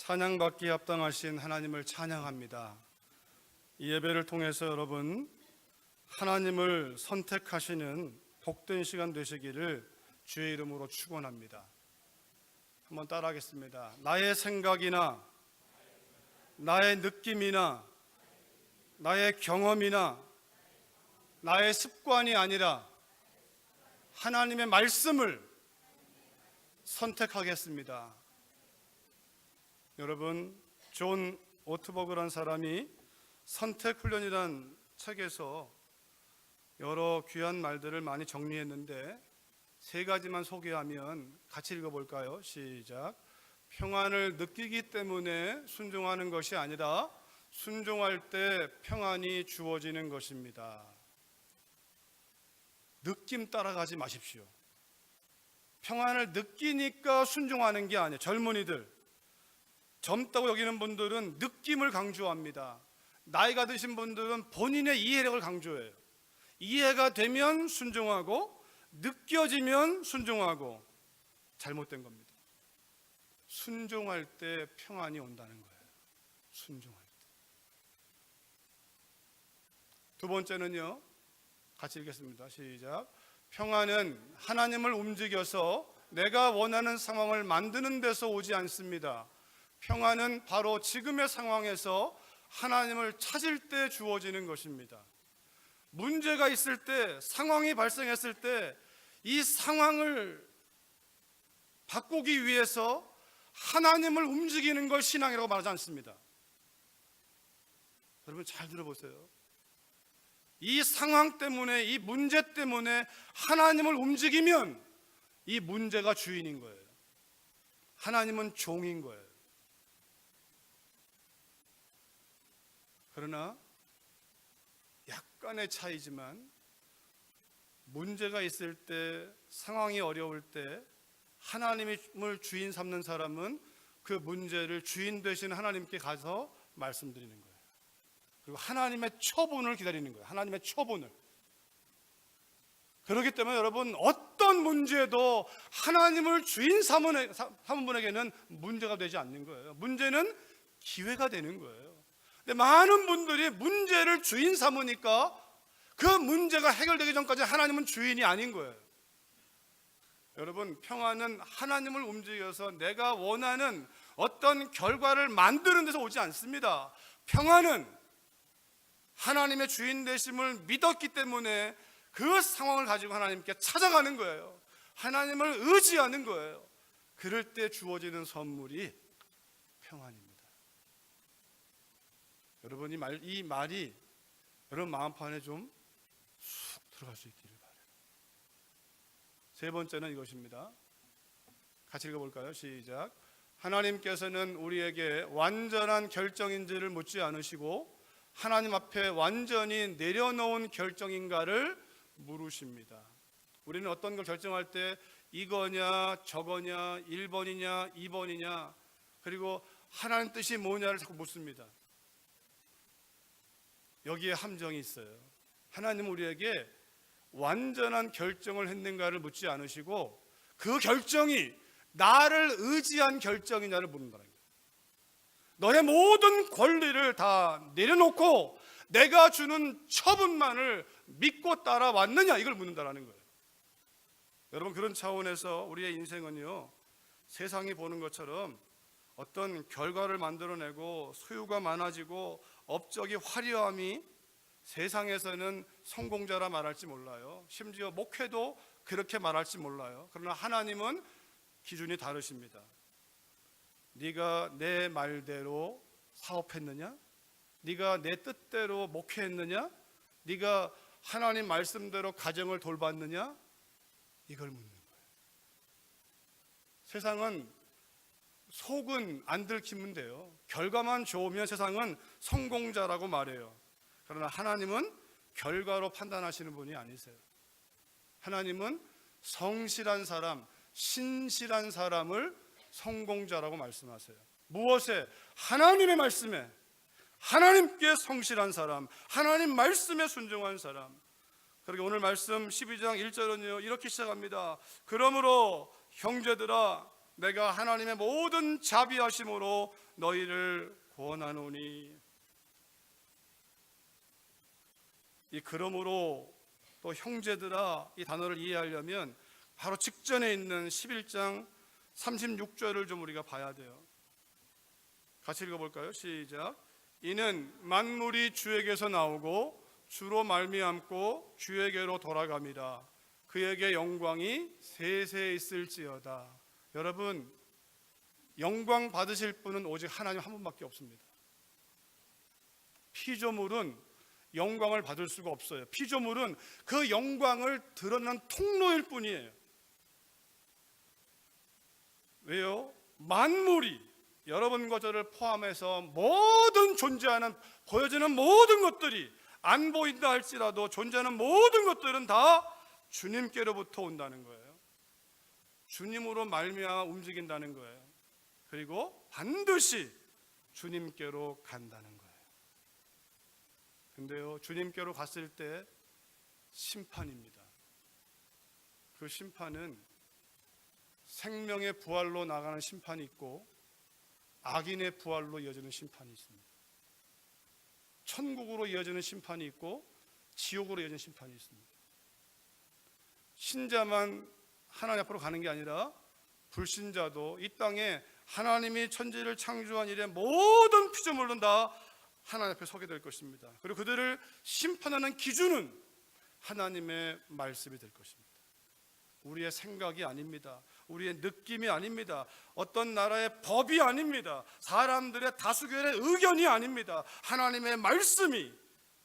찬양받기에 합당하신 하나님을 찬양합니다. 이 예배를 통해서 여러분 하나님을 선택하시는 복된 시간 되시기를 주의 이름으로 축원합니다. 한번 따라하겠습니다. 나의 생각이나 나의 느낌이나 나의 경험이나 나의 습관이 아니라 하나님의 말씀을 선택하겠습니다. 여러분, 존 오트버그라는 사람이 선택훈련이라는 책에서 여러 귀한 말들을 많이 정리했는데 세 가지만 소개하면 같이 읽어볼까요? 시작. 평안을 느끼기 때문에 순종하는 것이 아니라 순종할 때 평안이 주어지는 것입니다. 느낌 따라가지 마십시오. 평안을 느끼니까 순종하는 게 아니에요. 젊은이들, 젊다고 여기는 분들은 느낌을 강조합니다. 나이가 드신 분들은 본인의 이해력을 강조해요. 이해가 되면 순종하고 느껴지면 순종하고, 잘못된 겁니다. 순종할 때 평안이 온다는 거예요. 순종할 때. 두 번째는요, 같이 읽겠습니다. 시작. 평안은 하나님을 움직여서 내가 원하는 상황을 만드는 데서 오지 않습니다. 평안은 바로 지금의 상황에서 하나님을 찾을 때 주어지는 것입니다. 문제가 있을 때, 상황이 발생했을 때 이 상황을 바꾸기 위해서 하나님을 움직이는 걸 신앙이라고 말하지 않습니다. 여러분 잘 들어보세요. 이 상황 때문에, 이 문제 때문에 하나님을 움직이면 이 문제가 주인인 거예요. 하나님은 종인 거예요. 그러나 약간의 차이지만 문제가 있을 때, 상황이 어려울 때 하나님을 주인 삼는 사람은 그 문제를 주인 되신 하나님께 가서 말씀드리는 거예요. 그리고 하나님의 처분을 기다리는 거예요. 하나님의 처분을. 그렇기 때문에 여러분, 어떤 문제도 하나님을 주인 삼은 분에게는 문제가 되지 않는 거예요. 문제는 기회가 되는 거예요. 근데 많은 분들이 문제를 주인 삼으니까 그 문제가 해결되기 전까지 하나님은 주인이 아닌 거예요. 여러분, 평안은 하나님을 움직여서 내가 원하는 어떤 결과를 만드는 데서 오지 않습니다. 평안은 하나님의 주인 되심을 믿었기 때문에 그 상황을 가지고 하나님께 찾아가는 거예요. 하나님을 의지하는 거예요. 그럴 때 주어지는 선물이 평안입니다. 여러분, 이 말이 여러분 마음판에 좀 쑥 들어갈 수 있기를 바라요. 세 번째는 이것입니다. 같이 읽어볼까요? 시작. 하나님께서는 우리에게 완전한 결정인지를 묻지 않으시고 하나님 앞에 완전히 내려놓은 결정인가를 물으십니다. 우리는 어떤 걸 결정할 때 이거냐 저거냐 1번이냐 2번이냐 그리고 하나님 뜻이 뭐냐를 자꾸 묻습니다. 여기에 함정이 있어요. 하나님은 우리에게 완전한 결정을 했는가를 묻지 않으시고 그 결정이 나를 의지한 결정이냐를 묻는다는 거예요. 너의 모든 권리를 다 내려놓고 내가 주는 처분만을 믿고 따라왔느냐, 이걸 묻는다는 거예요. 여러분, 그런 차원에서 우리의 인생은요, 세상이 보는 것처럼 어떤 결과를 만들어내고 소유가 많아지고 업적이 화려함이 세상에서는 성공자라 말할지 몰라요. 심지어 목회도 그렇게 말할지 몰라요. 그러나 하나님은 기준이 다르십니다. 네가 내 말대로 사업했느냐? 네가 내 뜻대로 목회했느냐? 네가 하나님 말씀대로 가정을 돌봤느냐? 이걸 묻는 거예요. 세상은 속은 안 들키면 돼요. 결과만 좋으면 세상은 성공자라고 말해요. 그러나 하나님은 결과로 판단하시는 분이 아니세요. 하나님은 성실한 사람, 신실한 사람을 성공자라고 말씀하세요. 무엇에? 하나님의 말씀에, 하나님께 성실한 사람, 하나님 말씀에 순종한 사람. 그리고 오늘 말씀 12장 1절은요 이렇게 시작합니다. 그러므로 형제들아 내가 하나님의 모든 자비하심으로 너희를 권하노니. 이 그러므로 또 형제들아, 이 단어를 이해하려면 바로 직전에 있는 11장 36절을 좀 우리가 봐야 돼요. 같이 읽어볼까요? 시작. 이는 만물이 주에게서 나오고 주로 말미암고 주에게로 돌아갑니다. 그에게 영광이 세세 있을지어다. 여러분, 영광 받으실 분은 오직 하나님 한 분밖에 없습니다. 피조물은 영광을 받을 수가 없어요. 피조물은 그 영광을 드러내는 통로일 뿐이에요. 왜요? 만물이, 여러분과 저를 포함해서 모든 존재하는, 보여지는 모든 것들이, 안 보인다 할지라도 존재하는 모든 것들은 다 주님께로부터 온다는 거예요. 주님으로 말미암아 움직인다는 거예요. 그리고 반드시 주님께로 간다는 거예요. 근데요, 주님께로 갔을 때 심판입니다. 그 심판은 생명의 부활로 나가는 심판이 있고 악인의 부활로 이어지는 심판이 있습니다. 천국으로 이어지는 심판이 있고 지옥으로 이어지는 심판이 있습니다. 신자만 하나님 앞으로 가는 게 아니라 불신자도 이 땅에 하나님이 천지를 창조한 이래 모든 피조물은 다 하나님 앞에 서게 될 것입니다. 그리고 그들을 심판하는 기준은 하나님의 말씀이 될 것입니다. 우리의 생각이 아닙니다. 우리의 느낌이 아닙니다. 어떤 나라의 법이 아닙니다. 사람들의 다수결의 의견이 아닙니다. 하나님의 말씀이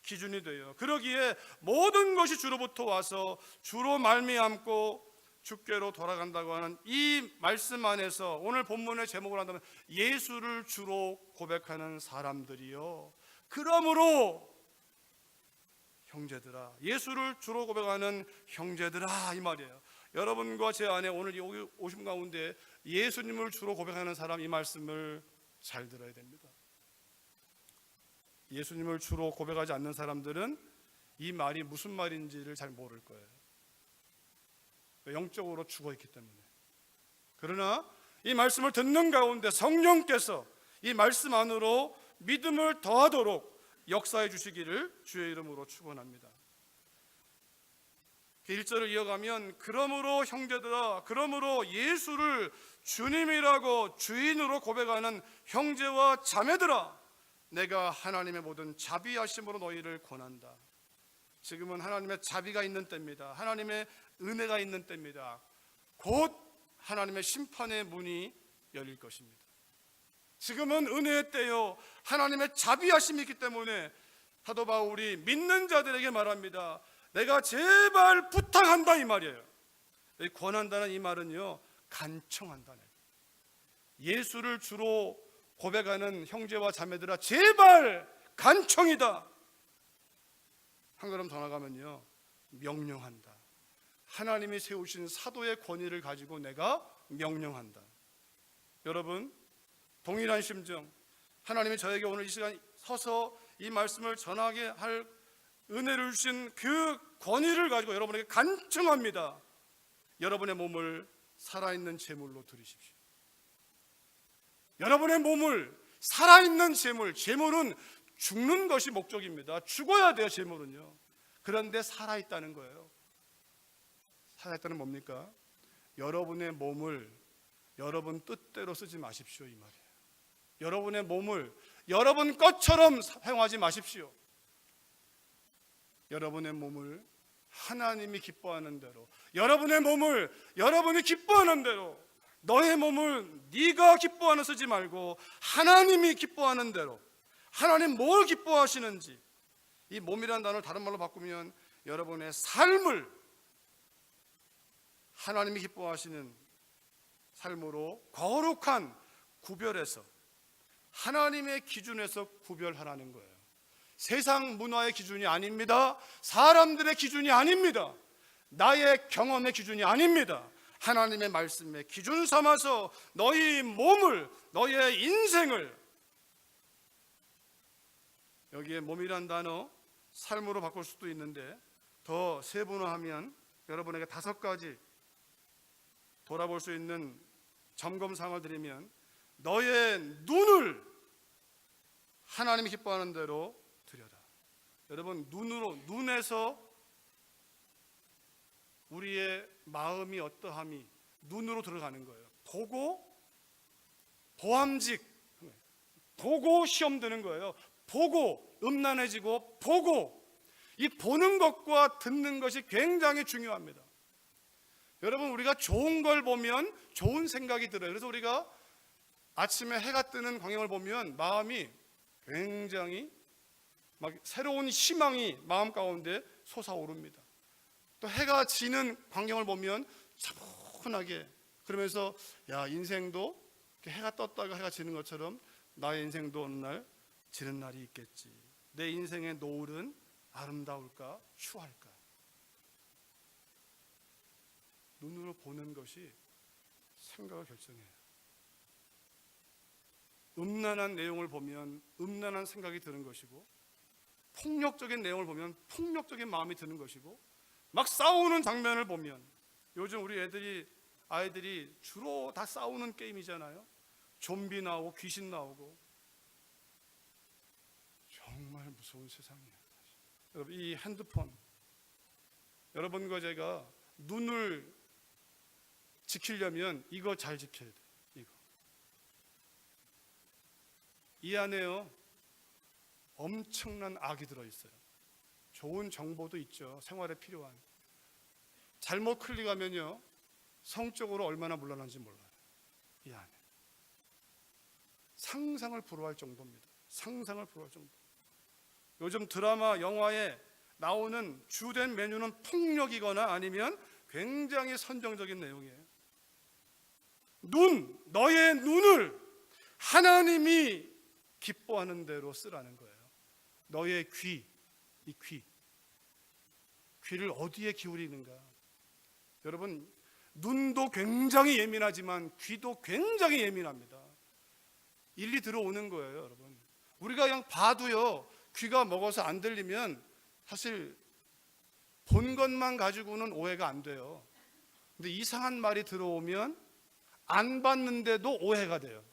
기준이 돼요. 그러기에 모든 것이 주로부터 와서 주로 말미암고 주께로 돌아간다고 하는 이 말씀 안에서 오늘 본문의 제목을 한다면 예수를 주로 고백하는 사람들이요. 그러므로 형제들아, 예수를 주로 고백하는 형제들아, 이 말이에요. 여러분과 제 안에 오늘 이 오심 가운데 예수님을 주로 고백하는 사람, 이 말씀을 잘 들어야 됩니다. 예수님을 주로 고백하지 않는 사람들은 이 말이 무슨 말인지를 잘 모를 거예요. 영적으로 죽어있기 때문에. 그러나 이 말씀을 듣는 가운데 성령께서 이 말씀 안으로 믿음을 더하도록 역사해 주시기를 주의 이름으로 축원합니다. 1절을 이어가면 그러므로 형제들아, 그러므로 예수를 주님이라고 주인으로 고백하는 형제와 자매들아, 내가 하나님의 모든 자비하심으로 너희를 권한다. 지금은 하나님의 자비가 있는 때입니다. 하나님의 은혜가 있는 때입니다. 곧 하나님의 심판의 문이 열릴 것입니다. 지금은 은혜의 때요, 하나님의 자비하심이 있기 때문에 사도 바울이 믿는 자들에게 말합니다. 내가 제발 부탁한다, 이 말이에요. 권한다는 이 말은요, 간청한다는, 예수를 주로 고백하는 형제와 자매들아, 제발 간청이다. 한 걸음 더 나가면요, 명령한다. 하나님이 세우신 사도의 권위를 가지고 내가 명령한다. 여러분, 동일한 심정, 하나님이 저에게 오늘 이 시간 서서 이 말씀을 전하게 할 은혜를 주신 그 권위를 가지고 여러분에게 간청합니다. 여러분의 몸을 살아있는 제물로 드리십시오. 여러분의 몸을 살아있는 제물, 제물은 죽는 것이 목적입니다. 죽어야 돼요, 제물은요. 그런데 살아있다는 거예요. 살아있다는 뭡니까? 여러분의 몸을 여러분 뜻대로 쓰지 마십시오, 이 말이에요. 여러분의 몸을 여러분 것처럼 사용하지 마십시오. 여러분의 몸을 하나님이 기뻐하는 대로, 여러분의 몸을 여러분이 기뻐하는 대로, 너의 몸을 네가 기뻐하는 쓰지 말고 하나님이 기뻐하는 대로, 하나님 뭘 기뻐하시는지, 이 몸이라는 단어를 다른 말로 바꾸면 여러분의 삶을 하나님이 기뻐하시는 삶으로 거룩한 구별해서 하나님의 기준에서 구별하라는 거예요. 세상 문화의 기준이 아닙니다. 사람들의 기준이 아닙니다. 나의 경험의 기준이 아닙니다. 하나님의 말씀의 기준 삼아서 너희 몸을, 너희의 인생을, 여기에 몸이란 단어 삶으로 바꿀 수도 있는데 더 세분화하면 여러분에게 5가지 돌아볼 수 있는 점검사항을 드리면 너의 눈을 하나님이 기뻐하는 대로 들여다. 여러분, 눈에서 우리의 마음이 어떠함이 눈으로 들어가는 거예요. 보고 보암직, 보고 시험 드는 거예요. 보고 음란해지고, 보고 이 보는 것과 듣는 것이 굉장히 중요합니다. 여러분, 우리가 좋은 걸 보면 좋은 생각이 들어요. 그래서 우리가 아침에 해가 뜨는 광경을 보면 마음이 굉장히 막 새로운 희망이 마음 가운데 솟아오릅니다. 또 해가 지는 광경을 보면 차분하게, 그러면서 야, 인생도 해가 떴다가 해가 지는 것처럼 나의 인생도 어느 날 지는 날이 있겠지. 내 인생의 노을은 아름다울까 추할까. 눈으로 보는 것이 생각을 결정해요. 음란한 내용을 보면 음란한 생각이 드는 것이고, 폭력적인 내용을 보면 폭력적인 마음이 드는 것이고, 막 싸우는 장면을 보면, 요즘 우리 아이들이 주로 다 싸우는 게임이잖아요. 좀비 나오고 귀신 나오고. 정말 무서운 세상이에요. 여러분, 이 핸드폰, 여러분과 제가 눈을 지키려면 이거 잘 지켜야 돼요. 이 안에요, 엄청난 악이 들어있어요. 좋은 정보도 있죠. 생활에 필요한. 잘못 클릭하면요, 성적으로 얼마나 물러난지 몰라요. 이 안에 상상을 불허할 정도입니다. 상상을 불허할 정도. 요즘 드라마, 영화에 나오는 주된 메뉴는 폭력이거나 아니면 굉장히 선정적인 내용이에요. 너의 눈을 하나님이 기뻐하는 대로 쓰라는 거예요. 너의 귀를 어디에 기울이는가? 여러분, 눈도 굉장히 예민하지만 귀도 굉장히 예민합니다. 일리 들어오는 거예요, 여러분. 우리가 그냥 봐도요, 귀가 먹어서 안 들리면 사실 본 것만 가지고는 오해가 안 돼요. 근데 이상한 말이 들어오면 안 봤는데도 오해가 돼요.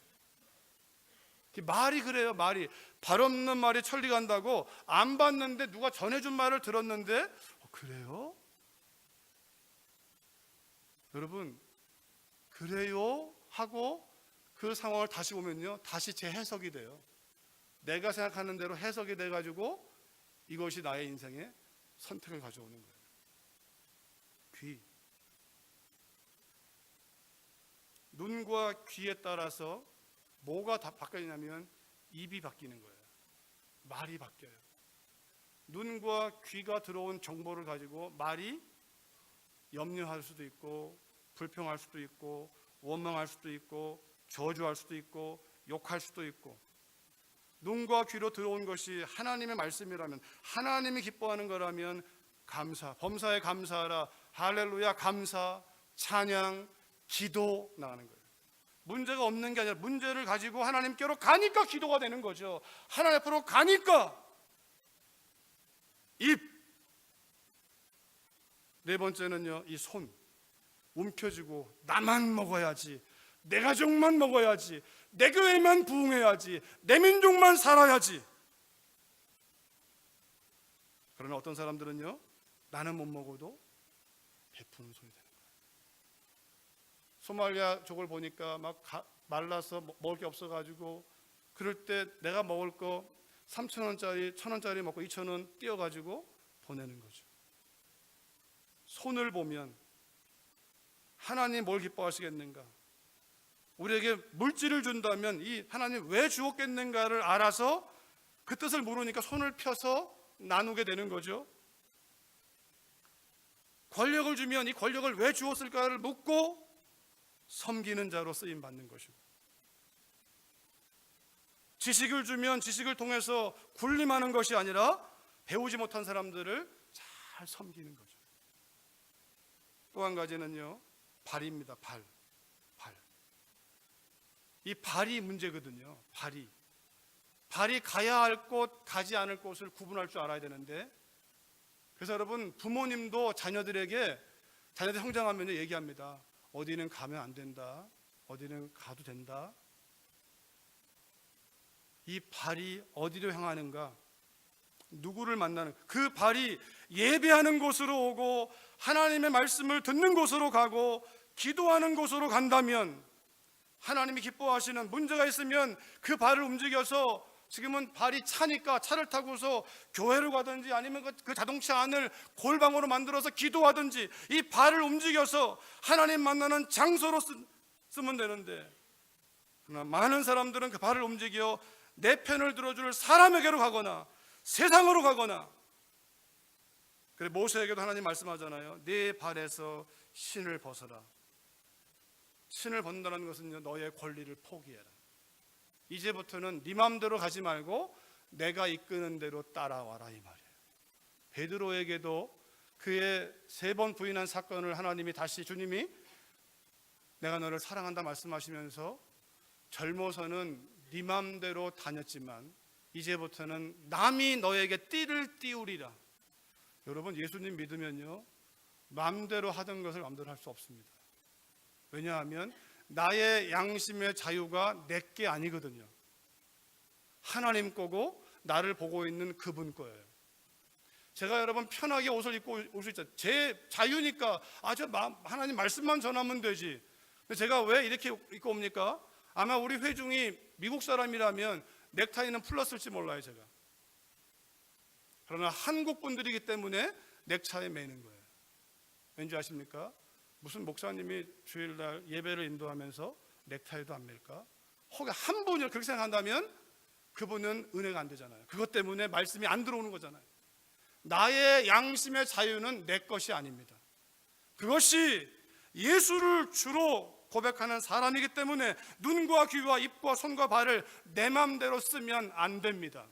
말이 그래요. 말이 발 없는 말이 천리 간다고. 안 봤는데 누가 전해준 말을 들었는데 그래요? 여러분, 그래요? 하고 그 상황을 다시 보면요, 다시 재해석이 돼요. 내가 생각하는 대로 해석이 돼가지고 이것이 나의 인생에 선택을 가져오는 거예요. 귀. 눈과 귀에 따라서 뭐가 다 바뀌냐면 입이 바뀌는 거예요. 말이 바뀌어요. 눈과 귀가 들어온 정보를 가지고 말이 염려할 수도 있고, 불평할 수도 있고, 원망할 수도 있고, 저주할 수도 있고, 욕할 수도 있고. 눈과 귀로 들어온 것이 하나님의 말씀이라면, 하나님이 기뻐하는 거라면 감사, 범사에 감사하라, 할렐루야, 감사, 찬양, 기도 나가는 거예요. 문제가 없는 게 아니라 문제를 가지고 하나님께로 가니까 기도가 되는 거죠. 하나님 앞으로 가니까. 입. 네 번째는요, 이 손. 움켜쥐고 나만 먹어야지, 내 가족만 먹어야지, 내 교회만 부흥해야지, 내 민족만 살아야지. 그러나 어떤 사람들은요, 나는 못 먹어도 베푸는 손이 되는 거예요. 소말리아족을 보니까 막 말라서 먹을 게 없어가지고, 그럴 때 내가 먹을 거 3,000원짜리 1,000원짜리 먹고 2,000원 띄어가지고 보내는 거죠. 손을 보면 하나님 뭘 기뻐하시겠는가? 우리에게 물질을 준다면 이 하나님 왜 주었겠는가를 알아서 그 뜻을 모르니까 손을 펴서 나누게 되는 거죠. 권력을 주면 이 권력을 왜 주었을까를 묻고 섬기는 자로 쓰임 받는 것이고, 지식을 주면 지식을 통해서 군림하는 것이 아니라 배우지 못한 사람들을 잘 섬기는 거죠. 또 한 가지는요, 발입니다. 발. 이 발이 문제거든요. 발이 가야 할 곳, 가지 않을 곳을 구분할 줄 알아야 되는데, 그래서 여러분, 부모님도 자녀들 성장하면 얘기합니다. 어디는 가면 안 된다. 어디는 가도 된다. 이 발이 어디로 향하는가? 누구를 만나는, 그 발이 예배하는 곳으로 오고 하나님의 말씀을 듣는 곳으로 가고 기도하는 곳으로 간다면, 하나님이 기뻐하시는, 문제가 있으면 그 발을 움직여서, 지금은 발이 차니까 차를 타고서 교회를 가든지 아니면 그 자동차 안을 골방으로 만들어서 기도하든지 이 발을 움직여서 하나님 만나는 장소로 쓰면 되는데, 그러나 많은 사람들은 그 발을 움직여 내 편을 들어줄 사람에게로 가거나 세상으로 가거나. 그래, 모세에게도 하나님 말씀하잖아요. 네 발에서 신을 벗어라. 신을 벗는다는 것은 너의 권리를 포기해라. 이제부터는 네 마음대로 가지 말고 내가 이끄는 대로 따라와라, 이 말이에요. 베드로에게도 그의 3번 부인한 사건을 하나님이 다시, 주님이 내가 너를 사랑한다 말씀하시면서, 젊어서는 네 마음대로 다녔지만 이제부터는 남이 너에게 띠를 띠우리라. 여러분, 예수님 믿으면요, 마음대로 하던 것을 마음대로 할 수 없습니다. 왜냐하면 나의 양심의 자유가 내 게 아니거든요. 하나님 거고 나를 보고 있는 그분 거예요. 제가 여러분 편하게 옷을 입고 올 수 있죠. 제 자유니까 하나님 말씀만 전하면 되지. 근데 제가 왜 이렇게 입고 옵니까? 아마 우리 회중이 미국 사람이라면 넥타이는 풀렀을지 몰라요, 제가. 그러나 한국 분들이기 때문에 넥타이 매는 거예요. 왠지 아십니까? 무슨 목사님이 주일날 예배를 인도하면서 넥타이도 안 맬까? 혹시 한 분이 그렇게 생각한다면 그분은 은혜가 안 되잖아요. 그것 때문에 말씀이 안 들어오는 거잖아요. 나의 양심의 자유는 내 것이 아닙니다. 그것이 예수를 주로 고백하는 사람이기 때문에 눈과 귀와 입과 손과 발을 내 마음대로 쓰면 안 됩니다.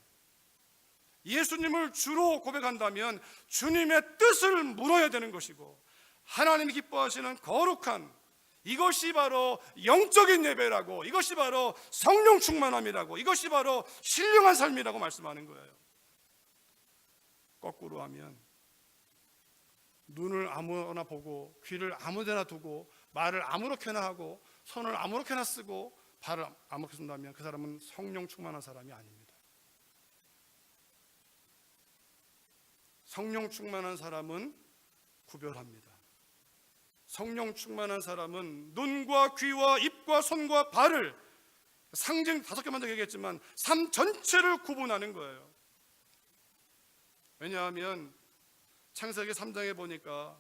예수님을 주로 고백한다면 주님의 뜻을 물어야 되는 것이고, 하나님이 기뻐하시는 거룩한, 이것이 바로 영적인 예배라고, 이것이 바로 성령 충만함이라고, 이것이 바로 신령한 삶이라고 말씀하는 거예요. 거꾸로 하면 눈을 아무나 보고 귀를 아무데나 두고 말을 아무렇게나 하고 손을 아무렇게나 쓰고 발을 아무렇게 쓴다면 그 사람은 성령 충만한 사람이 아닙니다. 성령 충만한 사람은 구별합니다. 성령 충만한 사람은 눈과 귀와 입과 손과 발을, 상징 5개만 더 얘기했지만 삶 전체를 구분하는 거예요. 왜냐하면 창세기 3장에 보니까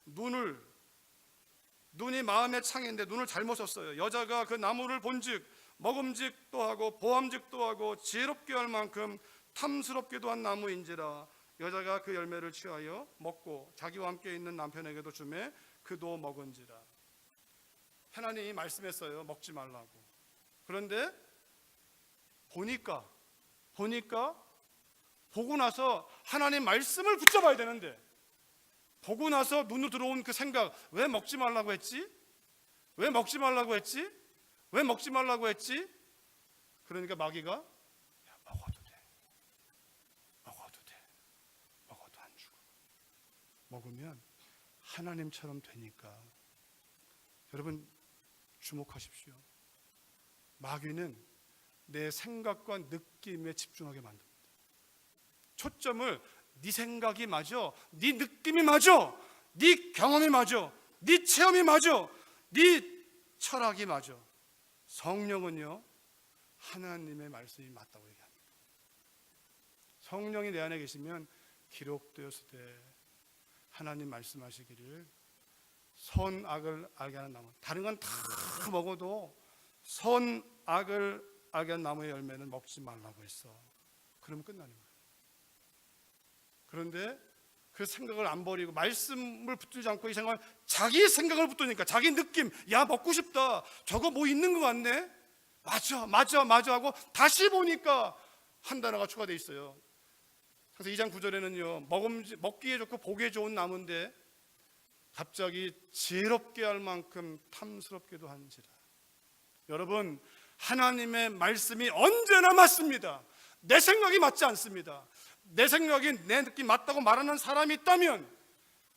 눈이 마음의 창인데 눈을 잘못 썼어요. 여자가 그 나무를 본즉 먹음직도 하고 보암직도 하고 지혜롭게 할 만큼 탐스럽기도 한 나무인지라. 여자가 그 열매를 취하여 먹고 자기와 함께 있는 남편에게도 주매 그도 먹은지라. 하나님이 말씀했어요, 먹지 말라고. 그런데 보니까 보고 나서 하나님 말씀을 붙잡아야 되는데, 보고 나서 눈으로 들어온 그 생각, 왜 먹지 말라고 했지? 왜 먹지 말라고 했지? 왜 먹지 말라고 했지? 그러니까 마귀가, 야, 먹어도 돼. 먹어도 안 죽어. 먹으면 하나님처럼 되니까. 여러분 주목하십시오. 마귀는 내 생각과 느낌에 집중하게 만듭니다. 초점을 네 생각이 맞아, 네 느낌이 맞아, 네 경험이 맞아, 네 체험이 맞아, 네 철학이 맞아. 성령은요, 하나님의 말씀이 맞다고 얘기합니다. 성령이 내 안에 계시면 기록되었으되 하나님 말씀하시기를 선악을 알게 하는 나무, 다른 건 다 먹어도 선악을 알게 하는 나무의 열매는 먹지 말라고 했어. 그러면 끝나는 거예요. 그런데 그 생각을 안 버리고 말씀을 붙들지 않고 이 생각을, 자기 생각을 붙드니까, 자기 느낌, 야 먹고 싶다, 저거 뭐 있는 것 같네, 맞아 하고 다시 보니까 한 단어가 추가되어 있어요. 그래서 2장 9절에는요 먹기에 좋고 보기에 좋은 나무인데 갑자기 지혜롭게 할 만큼 탐스럽게도 한지라. 여러분, 하나님의 말씀이 언제나 맞습니다. 내 생각이 맞지 않습니다. 내 생각이 내 느낌 맞다고 말하는 사람이 있다면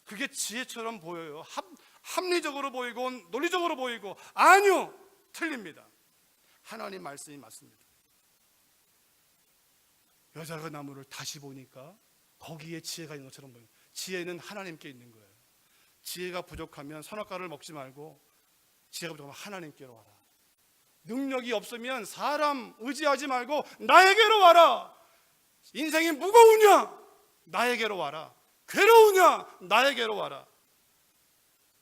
그게 지혜처럼 보여요. 합리적으로 보이고 논리적으로 보이고, 아니요, 틀립니다. 하나님 말씀이 맞습니다. 여자가 나무를 다시 보니까 거기에 지혜가 있는 것처럼 보여요. 지혜는 하나님께 있는 거예요. 지혜가 부족하면 선악과를 먹지 말고, 지혜가 부족하면 하나님께로 와라. 능력이 없으면 사람 의지하지 말고 나에게로 와라. 인생이 무거우냐? 나에게로 와라. 괴로우냐? 나에게로 와라.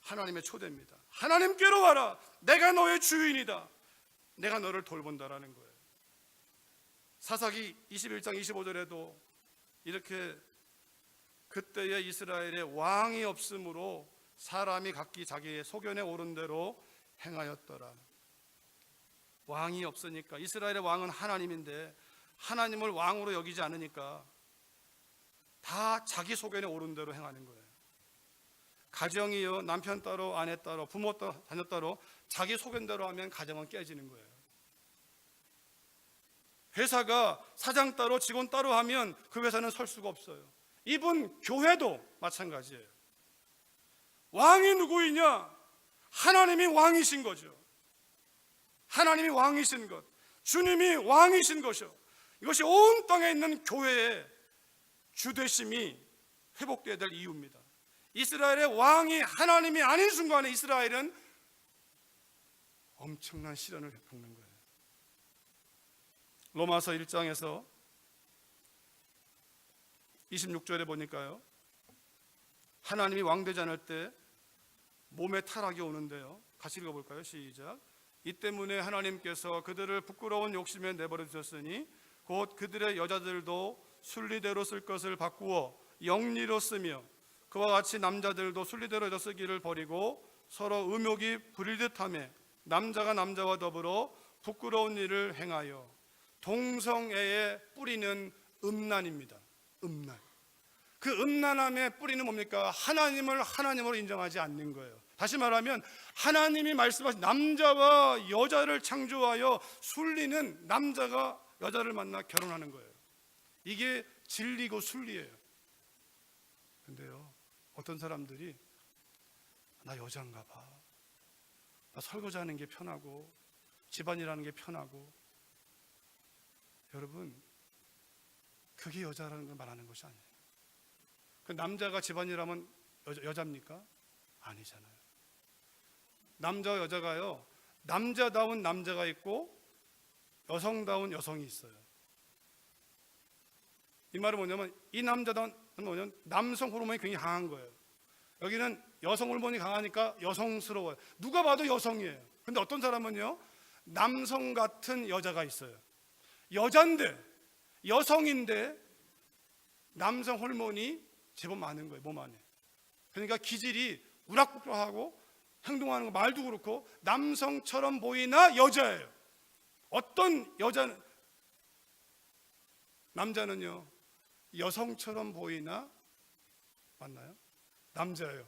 하나님의 초대입니다. 하나님께로 와라. 내가 너의 주인이다. 내가 너를 돌본다라는 거예요. 사사기 21장 25절에도 이렇게 그때의 이스라엘에 왕이 없으므로 사람이 각기 자기의 소견에 오른 대로 행하였더라. 왕이 없으니까, 이스라엘의 왕은 하나님인데 하나님을 왕으로 여기지 않으니까 다 자기 소견에 오른 대로 행하는 거예요. 가정이요, 남편 따로 아내 따로 부모 따로 자녀 따로 자기 소견대로 하면 가정은 깨지는 거예요. 회사가 사장 따로 직원 따로 하면 그 회사는 설 수가 없어요. 이분 교회도 마찬가지예요. 왕이 누구이냐? 하나님이 왕이신 거죠. 하나님이 왕이신 것, 주님이 왕이신 것이요, 이것이 온 땅에 있는 교회의 주되심이 회복되어야 될 이유입니다. 이스라엘의 왕이 하나님이 아닌 순간에 이스라엘은 엄청난 시련을 겪는 거예요. 로마서 1장에서 26절에 보니까요, 하나님이 왕되지 않을 때 몸에 타락이 오는데요, 같이 읽어볼까요? 시작. 이 때문에 하나님께서 그들을 부끄러운 욕심에 내버려 두셨으니 곧 그들의 여자들도 순리대로 쓸 것을 바꾸어 영리로 쓰며 그와 같이 남자들도 순리대로 여자 쓰기를 버리고 서로 음욕이 부릴 듯하며 남자가 남자와 더불어 부끄러운 일을 행하여 동성애의 뿌리는 음란입니다. 음란. 그 음란함의 뿌리는 뭡니까? 하나님을 하나님으로 인정하지 않는 거예요. 다시 말하면 하나님이 말씀하신 남자와 여자를 창조하여 순리는 남자가 여자를 만나 결혼하는 거예요. 이게 진리고 순리예요. 근데요, 어떤 사람들이 나 여자인가 봐, 나 설거지하는 게 편하고 집안일하는 게 편하고. 여러분, 그게 여자라는 걸 말하는 것이 아니에요. 그 남자가 집안일하면 여자입니까? 아니잖아요. 남자와 여자가요, 남자다운 남자가 있고 여성다운 여성이 있어요. 이 말은 뭐냐면, 이 남자다운 뭐냐면 남성 호르몬이 굉장히 강한 거예요. 여기는 여성 호르몬이 강하니까 여성스러워요. 누가 봐도 여성이에요. 근데 어떤 사람은요, 남성 같은 여자가 있어요. 여잔데, 여성인데 남성 호르몬이 제법 많은 거예요, 몸 안에. 그러니까 기질이 우락부락하고 행동하는 거, 말도 그렇고 남성처럼 보이나 여자예요. 어떤 여자는, 남자는요 여성처럼 보이나, 맞나요? 남자예요.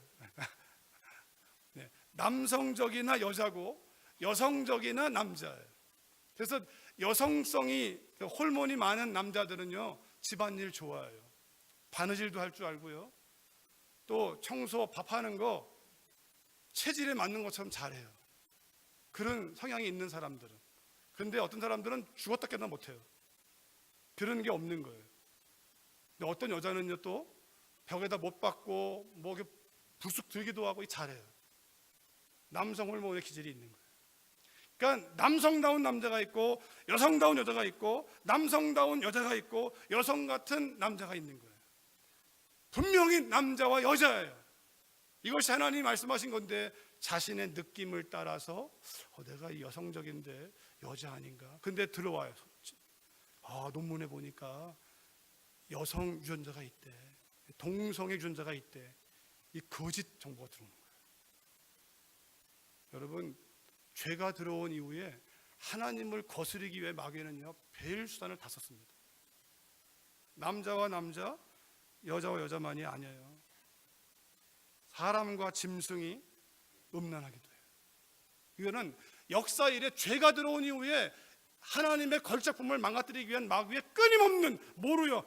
네, 남성적이나 여자고 여성적이나 남자예요. 그래서 여성성이, 호르몬이 많은 남자들은요 집안일 좋아해요. 바느질도 할 줄 알고요, 또 청소, 밥하는 거 체질에 맞는 것처럼 잘해요. 그런 성향이 있는 사람들은. 그런데 어떤 사람들은 죽었다 깨나 못해요. 그런 게 없는 거예요. 근데 어떤 여자는요 또 벽에다 못 박고 뭐 불쑥 들기도 하고 잘해요. 남성 호르몬의 기질이 있는 거예요. 그러니까 남성다운 남자가 있고 여성다운 여자가 있고 남성다운 여자가 있고 여성 같은 남자가 있는 거예요. 분명히 남자와 여자예요. 이것이 하나님이 말씀하신 건데, 자신의 느낌을 따라서 내가 여성적인데 여자 아닌가? 근데 들어와요. 논문에 보니까 여성 유전자가 있대, 동성애 유전자가 있대. 이 거짓 정보가 들어오는 거예요. 여러분, 죄가 들어온 이후에 하나님을 거스르기 위해 마귀는요 배일 수단을 다 썼습니다. 남자와 남자, 여자와 여자만이 아니에요. 사람과 짐승이 음란하기도 해요. 이거는 역사 이래 죄가 들어온 이후에 하나님의 걸작품을 망가뜨리기 위한 마귀의 끊임없는 뭐로요?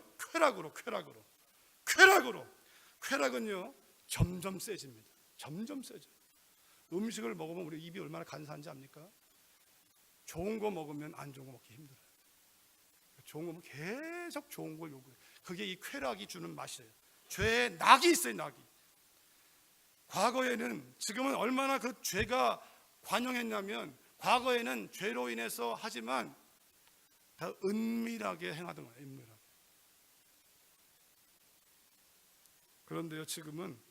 쾌락은요 점점 세집니다. 점점 세져요. 음식을 먹으면 우리 입이 얼마나 간사한지 압니까? 좋은 거 먹으면 안 좋은 거 먹기 힘들어요. 좋은 거 먹으면 계속 좋은 걸 요구해요. 그게 이 쾌락이 주는 맛이에요. 죄의 낙이 있어요, 낙이. 과거에는, 지금은 얼마나 그 죄가 관영했냐면, 과거에는 죄로 인해서 하지만 다 은밀하게 행하던 거예요. 은밀하게. 그런데요, 지금은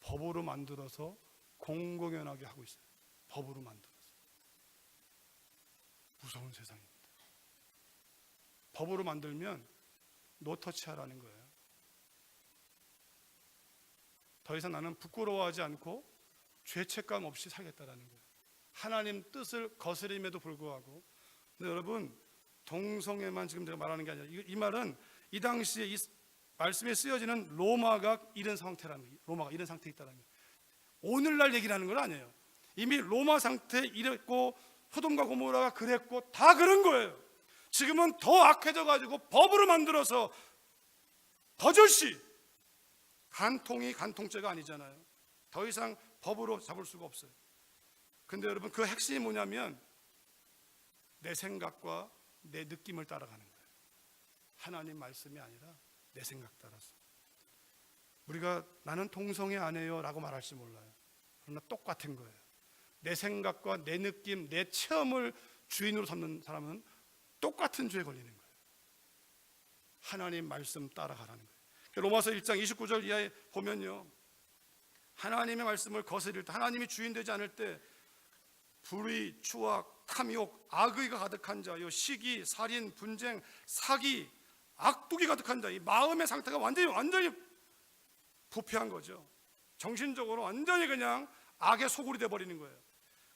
법으로 만들어서 공공연하게 하고 있어요. 법으로 만들어서. 무서운 세상입니다. 법으로 만들면 노터치하라는 거예요. 더 이상 나는 부끄러워하지 않고 죄책감 없이 살겠다라는 거예요. 하나님 뜻을 거스림에도 불구하고. 근데 여러분, 동성애만 지금 제가 말하는 게 아니라 이 말은 이 당시에 이 말씀에 쓰여지는 로마가 이런 상태라는 거예요. 로마가 이런 상태에 있다는 거예요. 오늘날 얘기를 하는 건 아니에요. 이미 로마 상태에 이랬고 소돔과 고모라가 그랬고 다 그런 거예요. 지금은 더 악해져 가지고 법으로 만들어서 버젓이, 간통이 간통죄가 아니잖아요. 더 이상 법으로 잡을 수가 없어요. 근데 여러분, 그 핵심이 뭐냐면 내 생각과 내 느낌을 따라가는 거예요. 하나님 말씀이 아니라 내 생각 따라서. 우리가 나는 동성애 안 해요 라고 말할지 몰라요. 그러나 똑같은 거예요. 내 생각과 내 느낌, 내 체험을 주인으로 삼는 사람은 똑같은 죄에 걸리는 거예요. 하나님 말씀 따라가라는 거예요. 로마서 1장 29절 이하에 보면요, 하나님의 말씀을 거스릴 때, 하나님이 주인 되지 않을 때 불의, 추악, 탐욕, 악의가 가득한 자요, 시기, 살인, 분쟁, 사기, 악독이 가득한 자, 이 마음의 상태가 완전히 부패한 거죠. 정신적으로 완전히 그냥 악의 소굴이 돼버리는 거예요.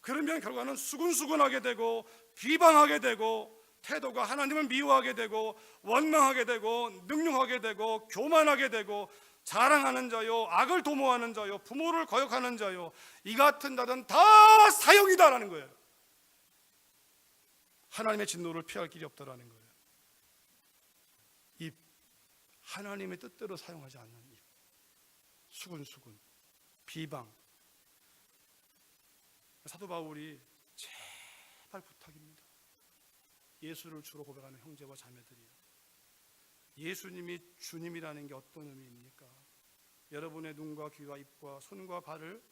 그러면 결과는 수근수근하게 되고 비방하게 되고 태도가 하나님을 미워하게 되고 원망하게 되고 능욕하게 되고 교만하게 되고 자랑하는 자요, 악을 도모하는 자요, 부모를 거역하는 자요, 이 같은 자들은 다 사형이다라는 거예요. 하나님의 진노를 피할 길이 없다라는 거예요. 입, 하나님의 뜻대로 사용하지 않는 입, 수근수근, 비방. 사도 바울이 제발 부탁입니다. 예수를 주로 고백하는 형제와 자매들이요, 예수님이 주님이라는 게 어떤 의미입니까? 여러분의 눈과 귀와 입과 손과 발을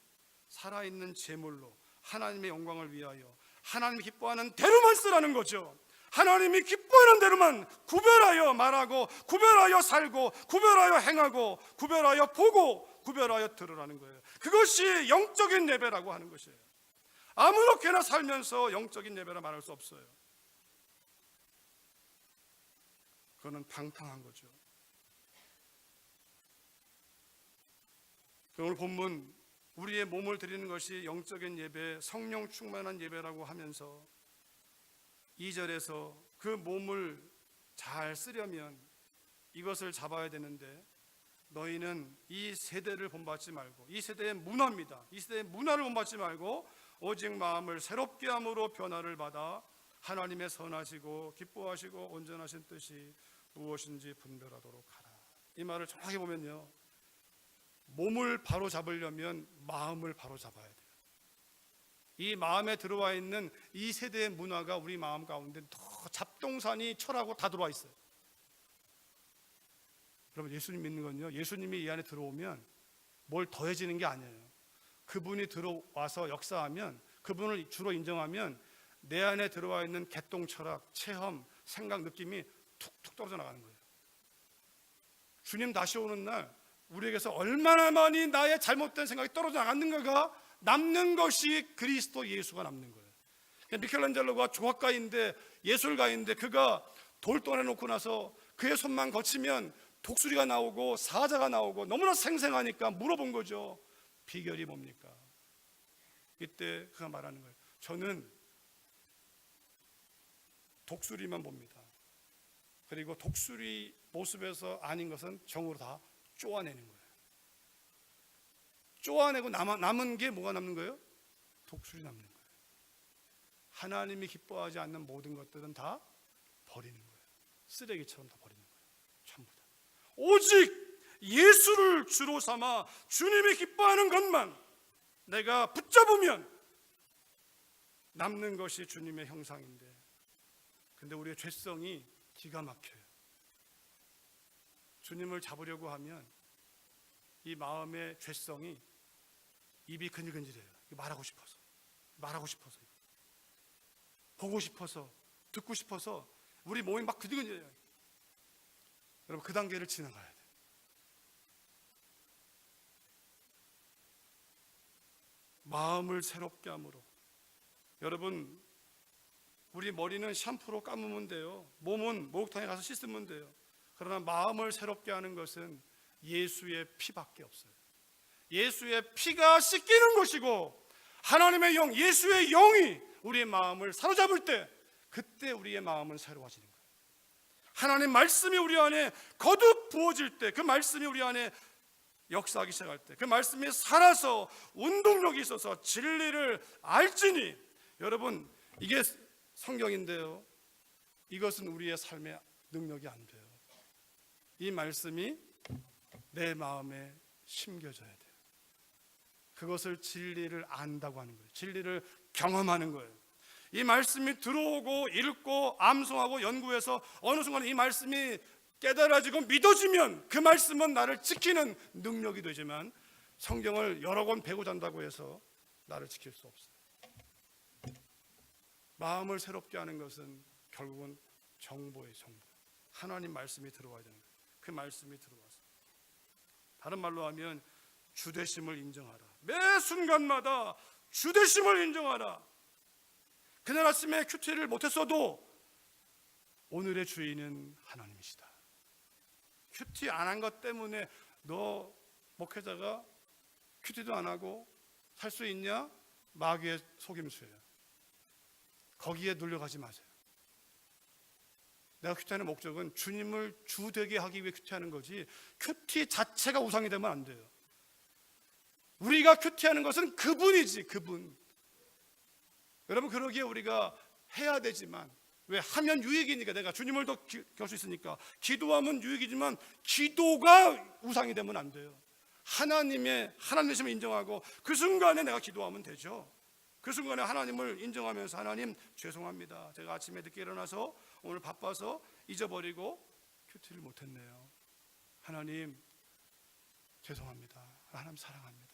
살아있는 제물로 하나님의 영광을 위하여 하나님이 기뻐하는 대로만 쓰라는 거죠. 하나님이 기뻐하는 대로만 구별하여 말하고, 구별하여 살고, 구별하여 행하고, 구별하여 보고, 구별하여 들으라는 거예요. 그것이 영적인 예배라고 하는 것이에요. 아무렇게나 살면서 영적인 예배라 말할 수 없어요. 그거는 방탕한 거죠. 오늘 본문, 우리의 몸을 드리는 것이 영적인 예배, 성령 충만한 예배라고 하면서 2절에서 그 몸을 잘 쓰려면 이것을 잡아야 되는데, 너희는 이 세대를 본받지 말고, 이 세대의 문화입니다. 이 세대의 문화를 본받지 말고 오직 마음을 새롭게 함으로 변화를 받아 하나님의 선하시고 기뻐하시고 온전하신 뜻이 무엇인지 분별하도록 하라. 이 말을 정확히 보면요, 몸을 바로 잡으려면 마음을 바로 잡아야 돼요. 이 마음에 들어와 있는 이 세대의 문화가 우리 마음 가운데 더 잡동사니 철하고 다 들어와 있어요. 여러분, 예수님 믿는 건요, 예수님이 이 안에 들어오면 뭘 더해지는 게 아니에요. 그분이 들어와서 역사하면, 그분을 주로 인정하면 내 안에 들어와 있는 개똥 철학, 체험, 생각, 느낌이 툭툭 떨어져 나가는 거예요. 주님 다시 오는 날 우리에게서 얼마나 많이 나의 잘못된 생각이 떨어져 나갔는가가 남는 것이 그리스도 예수가 남는 거예요. 미켈란젤로가 조각가인데, 예술가인데, 그가 돌 떠내놓고 나서 그의 손만 거치면 독수리가 나오고 사자가 나오고 너무나 생생하니까 물어본 거죠. 비결이 뭡니까? 이때 그가 말하는 거예요. 저는 독수리만 봅니다. 그리고 독수리 모습에서 아닌 것은 정으로 다 쪼아내는 거예요. 쪼아내고 남은 게 뭐가 남는 거예요? 독수리 남는 거예요. 하나님이 기뻐하지 않는 모든 것들은 다 버리는 거예요. 쓰레기처럼 다 버리는 거예요. 전부 다. 오직 예수를 주로 삼아 주님이 기뻐하는 것만 내가 붙잡으면 남는 것이 주님의 형상인데, 근데 우리의 죄성이 기가 막혀요. 주님을 잡으려고 하면 이 마음의 죄성이 입이 근질근질해요. 말하고 싶어서, 보고 싶어서, 듣고 싶어서 우리 몸이 막 근질근질해요. 여러분, 그 단계를 지나가야 돼요. 마음을 새롭게 함으로. 여러분, 우리 머리는 샴푸로 감으면 돼요. 몸은 목욕탕에 가서 씻으면 돼요. 그러나 마음을 새롭게 하는 것은 예수의 피밖에 없어요. 예수의 피가 씻기는 것이고, 하나님의 영, 예수의 영이 우리의 마음을 사로잡을 때, 그때 우리의 마음은 새로워지는 거예요. 하나님 말씀이 우리 안에 거듭 부어질 때, 그 말씀이 우리 안에 역사하기 시작할 때, 그 말씀이 살아서 운동력이 있어서 진리를 알지니. 여러분, 이게 성경인데요, 이것은 우리의 삶의 능력이 안 돼요. 이 말씀이 내 마음에 심겨져야 돼요. 그것을 진리를 안다고 하는 거예요. 진리를 경험하는 거예요. 이 말씀이 들어오고 읽고 암송하고 연구해서 어느 순간 이 말씀이 깨달아지고 믿어지면 그 말씀은 나를 지키는 능력이 되지만, 성경을 여러 권 배고 잔다고 해서 나를 지킬 수 없어요. 마음을 새롭게 하는 것은 결국은 정보예요. 정보. 하나님 말씀이 들어와야 되는 거예요. 그 말씀이 들어와서, 다른 말로 하면 주되심을 인정하라. 매 순간마다 주되심을 인정하라. 그날 아침에 큐티를 못했어도 오늘의 주인은 하나님이시다. 큐티 안 한 것 때문에 너 목회자가 큐티도 안 하고 살 수 있냐? 마귀의 속임수예요. 거기에 눌려가지 마세요. 내가 큐티하는 목적은 주님을 주되게 하기 위해 큐티하는 거지, 큐티 자체가 우상이 되면 안 돼요. 우리가 큐티하는 것은 그분이지, 그분. 여러분, 그러기에 우리가 해야 되지만, 왜? 하면 유익이니까. 내가 주님을 더 볼 수 있으니까. 기도하면 유익이지만 기도가 우상이 되면 안 돼요. 하나님이심을 인정하고 그 순간에 내가 기도하면 되죠. 그 순간에 하나님을 인정하면서, 하나님 죄송합니다. 제가 아침에 늦게 일어나서 오늘 바빠서 잊어버리고 큐티를 못했네요. 하나님 죄송합니다. 하나님 사랑합니다.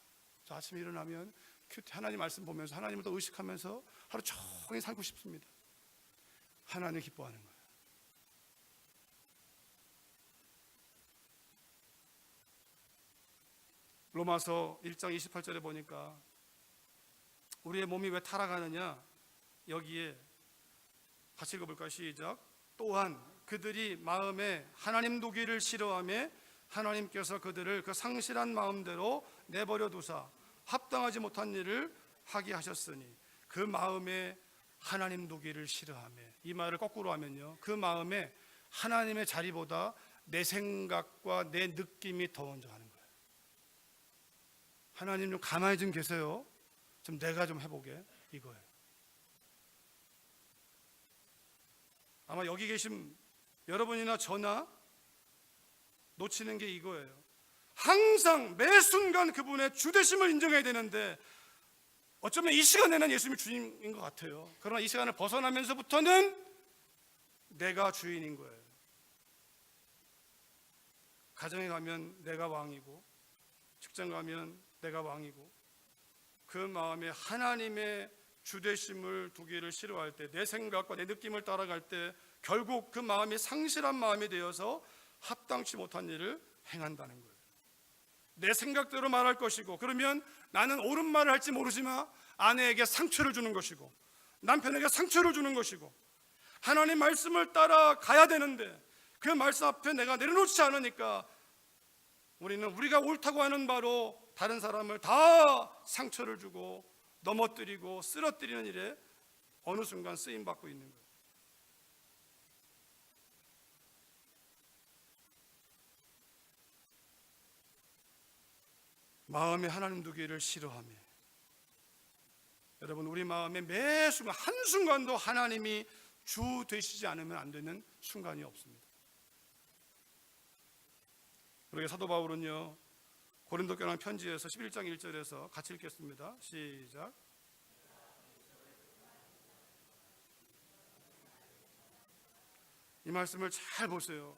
저 아침에 일어나면 큐티 하나님 말씀 보면서 하나님을 더 의식하면서 하루 종일 살고 싶습니다. 하나님 기뻐하는 거예요. 로마서 1장 28절에 보니까 우리의 몸이 왜 타락하느냐, 여기에 같이 읽어볼까요? 시작. 또한 그들이 마음에 하나님 두기를 싫어하며 하나님께서 그들을 그 상실한 마음대로 내버려 두사 합당하지 못한 일을 하게 하셨으니, 그 마음에 하나님 두기를 싫어하며, 이 말을 거꾸로 하면요, 그 마음에 하나님의 자리보다 내 생각과 내 느낌이 더 먼저 하는 거예요. 하나님 좀 가만히 좀 계세요. 좀 내가 좀 해보게, 이거예요. 아마 여기 계신 여러분이나 저나 놓치는 게 이거예요. 항상 매 순간 그분의 주되심을 인정해야 되는데, 어쩌면 이 시간에는 예수님이 주인인 것 같아요. 그러나 이 시간을 벗어나면서부터는 내가 주인인 거예요. 가정에 가면 내가 왕이고, 직장 가면 내가 왕이고, 그 마음에 하나님의 주되심을 두기를 싫어할 때, 내 생각과 내 느낌을 따라갈 때 결국 그 마음이 상실한 마음이 되어서 합당치 못한 일을 행한다는 거예요. 내 생각대로 말할 것이고, 그러면 나는 옳은 말을 할지 모르지만 아내에게 상처를 주는 것이고, 남편에게 상처를 주는 것이고, 하나님 말씀을 따라가야 되는데 그 말씀 앞에 내가 내려놓지 않으니까 우리는 우리가 옳다고 하는 바로 다른 사람을 다 상처를 주고 넘어뜨리고 쓰러뜨리는 일에 어느 순간 쓰임받고 있는 거예요. 마음에 하나님 두기를 싫어하며, 여러분, 우리 마음에 매 순간 한순간도 하나님이 주 되시지 않으면 안 되는 순간이 없습니다. 그러게 사도 바울은요, 고린도 교회 편지에서 11장 1절에서 같이 읽겠습니다. 시작. 이 말씀을 잘 보세요.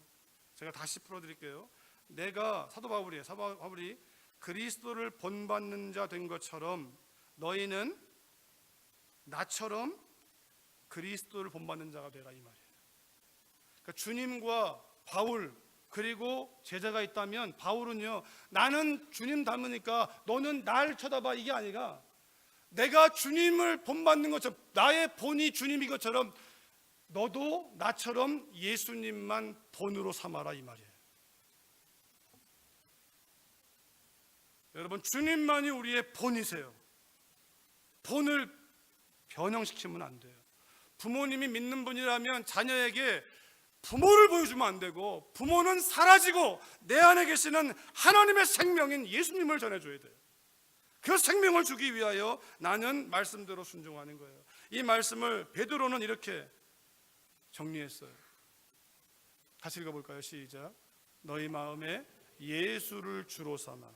제가 다시 풀어드릴게요. 내가 사도 바울이 그리스도를 본받는 자 된 것처럼 너희는 나처럼 그리스도를 본받는 자가 되라, 이 말이에요. 그러니까 주님과 바울 그리고 제자가 있다면 바울은요, 나는 주님 닮으니까 너는 날 쳐다봐, 이게 아니라 내가 주님을 본받는 것처럼, 나의 본이 주님인 것처럼 너도 나처럼 예수님만 본으로 삼아라, 이 말이에요. 여러분, 주님만이 우리의 본이세요. 본을 변형시키면 안 돼요. 부모님이 믿는 분이라면 자녀에게 부모를 보여주면 안 되고, 부모는 사라지고 내 안에 계시는 하나님의 생명인 예수님을 전해줘야 돼요. 그 생명을 주기 위하여 나는 말씀대로 순종하는 거예요. 이 말씀을 베드로는 이렇게 정리했어요. 같이 읽어볼까요? 시작. 너희 마음에 예수를 주로 삼아.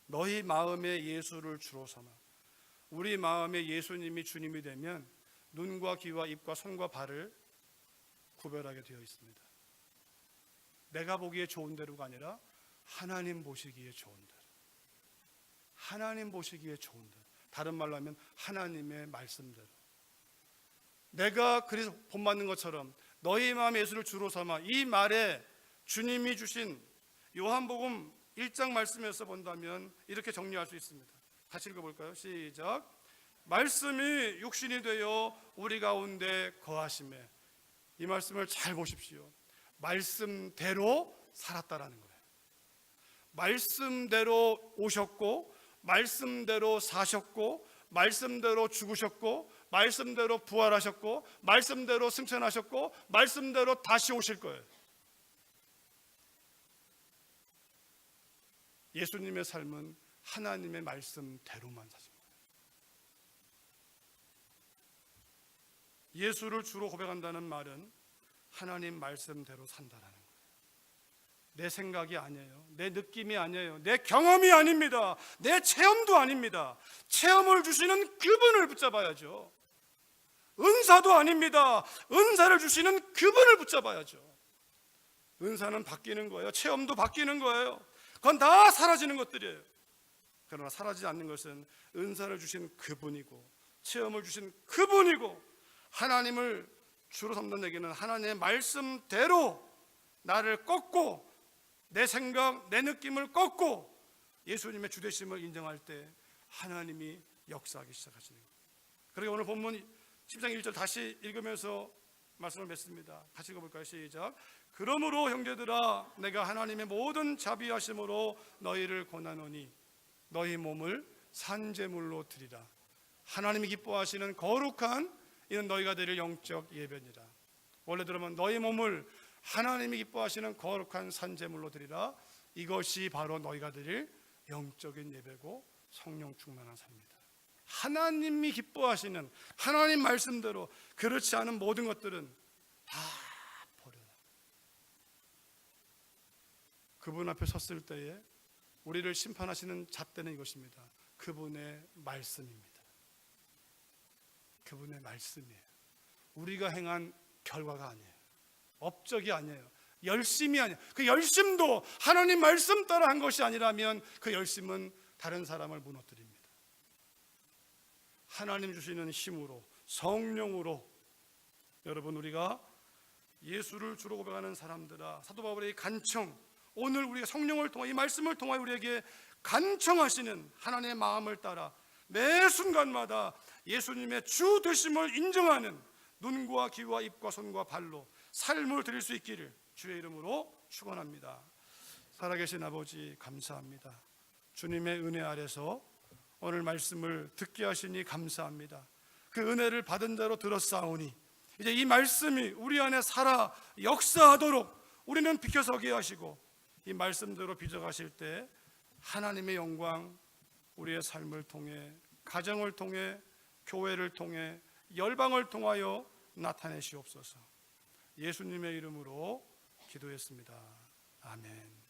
너희 마음에 예수를 주로 삼아. 우리 마음에 예수님이 주님이 되면 눈과 귀와 입과 손과 발을 구별하게 되어 있습니다. 내가 보기에 좋은 대로가 아니라 하나님 보시기에 좋은 대로. 하나님 보시기에 좋은 대로. 다른 말로 하면 하나님의 말씀대로. 내가 그래서 본받는 것처럼 너희 마음에 예수를 주로 삼아. 이 말에 주님이 주신 요한복음 1장 말씀에서 본다면 이렇게 정리할 수 있습니다. 같이 읽어볼까요? 시작. 말씀이 육신이 되어 우리 가운데 거하심에. 이 말씀을 잘 보십시오. 말씀대로 살았다라는 거예요. 말씀대로 오셨고, 말씀대로 사셨고, 말씀대로 죽으셨고, 말씀대로 부활하셨고, 말씀대로 승천하셨고, 말씀대로 다시 오실 거예요. 예수님의 삶은 하나님의 말씀대로만 사신 거예요. 예수를 주로 고백한다는 말은 하나님 말씀대로 산다라는 거예요. 내 생각이 아니에요. 내 느낌이 아니에요. 내 경험이 아닙니다. 내 체험도 아닙니다. 체험을 주시는 그분을 붙잡아야죠. 은사도 아닙니다. 은사를 주시는 그분을 붙잡아야죠. 은사는 바뀌는 거예요. 체험도 바뀌는 거예요. 그건 다 사라지는 것들이에요. 그러나 사라지지 않는 것은 은사를 주신 그분이고, 체험을 주신 그분이고, 하나님을 주로 삼는 내게는 하나님의 말씀대로 나를 꺾고, 내 생각, 내 느낌을 꺾고 예수님의 주되심을 인정할 때 하나님이 역사하기 시작하시는 거예요. 그리고 오늘 본문 10장 1절 다시 읽으면서 말씀을 맺습니다. 같이 읽어볼까요? 시작. 그러므로 형제들아, 내가 하나님의 모든 자비하심으로 너희를 권하노니 너희 몸을 산제물로 드리라. 하나님이 기뻐하시는 거룩한 이는 너희가 드릴 영적 예배니라. 원래 들으면 너희 몸을 하나님이 기뻐하시는 거룩한 산제물로 드리라. 이것이 바로 너희가 드릴 영적인 예배고 성령 충만한 삶이다. 하나님이 기뻐하시는 하나님 말씀대로, 그렇지 않은 모든 것들은 다 버려라. 그분 앞에 섰을 때에 우리를 심판하시는 잣대는 이것입니다. 그분의 말씀입니다. 그분의 말씀이에요. 우리가 행한 결과가 아니에요. 업적이 아니에요. 열심이 아니에요. 그 열심도 하나님 말씀 따라 한 것이 아니라면 그 열심은 다른 사람을 무너뜨립니다. 하나님 주시는 힘으로, 성령으로, 여러분, 우리가 예수를 주로 고백하는 사람들아, 사도 바울의 간청, 오늘 우리가 성령을 통해 이 말씀을 통해 우리에게 간청하시는 하나님의 마음을 따라 매 순간마다 예수님의 주 되심을 인정하는 눈과 귀와 입과 손과 발로 삶을 드릴 수 있기를 주의 이름으로 축원합니다. 살아계신 아버지, 감사합니다. 주님의 은혜 아래서 오늘 말씀을 듣게 하시니 감사합니다. 그 은혜를 받은 대로 들었사오니 이제 이 말씀이 우리 안에 살아 역사하도록 우리는 비켜서게 하시고, 이 말씀대로 빚어가실 때 하나님의 영광 우리의 삶을 통해, 가정을 통해, 교회를 통해, 열방을 통하여 나타내시옵소서. 예수님의 이름으로 기도했습니다. 아멘.